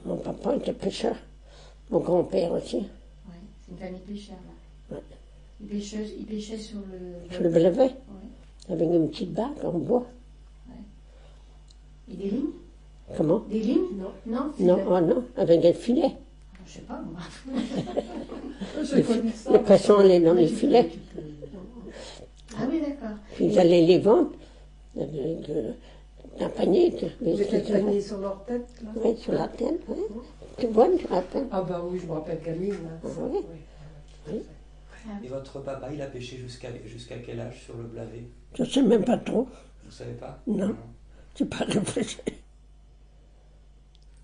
Mon papa était pêcheur. Mon grand-père aussi. Ouais, c'est une famille de pêcheurs, là. Ouais. Ils pêchaient sur le... Sur le Blavet, Ouais. avec une petite barque en bois. Et des lignes? Comment? Des lignes? Non. Non, Non, oh non, avec des filets. je sais pas, moi. Les poissons allaient dans les filets. Ah oui, d'accord. Puis ils allaient les vendre avec un panier. Vous êtes panier sur leur tête, là? Oui, sur la tête, oui. Tu vois, tu te rappelles? Ah bah oui, je me rappelle Camille. Là. Oui. Oui. Et votre papa, il a pêché jusqu'à quel âge sur le Blavet? Je ne sais même pas trop. Vous savez pas? Non. Je n'ai pas réfléchi.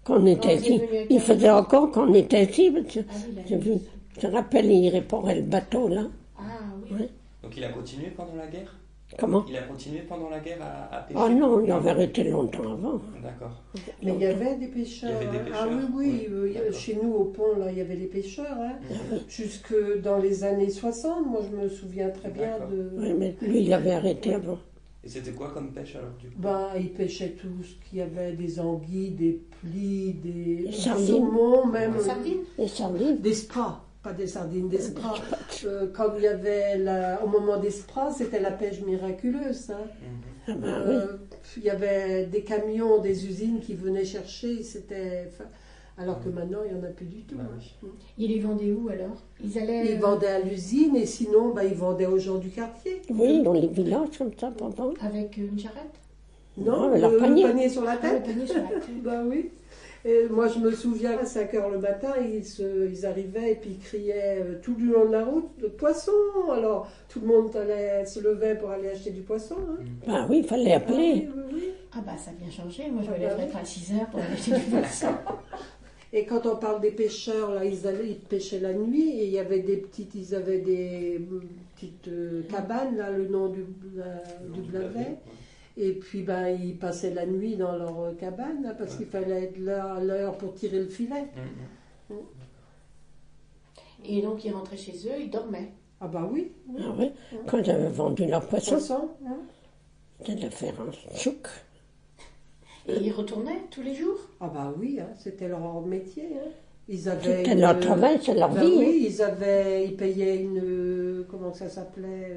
Quand on était Quand vous ici, êtes venu à il faisait encore quand on était ici. oui, Je te rappelle, il réparait le bateau, là. Ah oui. Oui. Donc il a continué pendant la guerre? Comment? Il a continué pendant la guerre à pêcher? Oh non, il avait arrêté longtemps avant. D'accord. Mais il y avait des pêcheurs. Il y avait des hein. Ah pêcheurs, oui, oui. D'accord. chez nous au pont, là, il y avait des pêcheurs. Hein. Jusque dans les années 60, moi je me souviens très bien D'accord. de... Oui, mais lui, il avait arrêté avant. Et c'était quoi comme pêche alors du coup? Ben, ils pêchaient tout ce qu'il y avait, des anguilles, des plis, des sardines. saumons, même. Des sardines? Les sardines. Des spas, pas des sardines, des spas. Quand il y avait, au moment des spas, c'était la pêche miraculeuse. Hein. Ah ben oui. Il y avait des camions, des usines qui venaient chercher, alors que maintenant, il n'y en a plus du tout. Bah hein. oui. Ils les vendaient où alors? Ils allaient... Ils vendaient à l'usine et sinon, ils vendaient aux gens du quartier. Oui, dans les villages comme ça, pour vendre. Avec une charrette? Non, mais leur le panier. panier sur la Ah, le tête. panier sur la tête. Bah oui. Et moi, je me souviens, à 5 h le matin, ils arrivaient et puis ils criaient tout le long de la route, le poisson. Alors, tout le monde se levait pour aller acheter du poisson. Hein. Ben oui, il fallait Ah appeler. oui, oui, oui. Ah bah ça a bien changé. Moi je me Ah bah lèverais oui. pas à 6 heures pour aller acheter du poisson. Et quand on parle des pêcheurs, là, ils pêchaient la nuit et il y avait ils avaient des petites cabanes, là, le nom du Blavet. Et puis, ils passaient la nuit dans leur cabane, là, parce qu'il fallait être là à l'heure pour tirer le filet. Et donc ils rentraient chez eux, ils dormaient. Ah bah oui. Ah oui, quand j'avais vendu leur poisson, Poisson, hein. c'était de faire un chouk. Et ils retournaient tous les jours. Ah bah oui, hein, c'était leur métier. Hein. Ils avaient C'était leur travail, c'est leur vie. oui, ils payaient comment ça s'appelait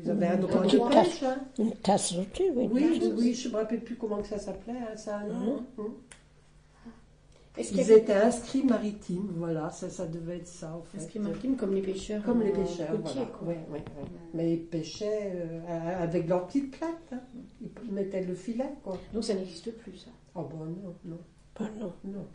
ils avaient un droit de droit. pêche. Hein. Une tasse au-dessus, oui. Oui, je ne me rappelle plus comment que ça s'appelait, hein, ça, non. Est-ce qu'il y Ils avait étaient inscrits maritimes, voilà, ça devait être ça en fait. inscrits maritimes comme les pêcheurs? Comme les pêcheurs, côtiers, voilà. quoi. Ouais. Mais ils pêchaient avec leur petite plate. Hein. Ils mettaient le filet, quoi. Donc ça n'existe plus ça. Oh bon, non. Ben non. Non.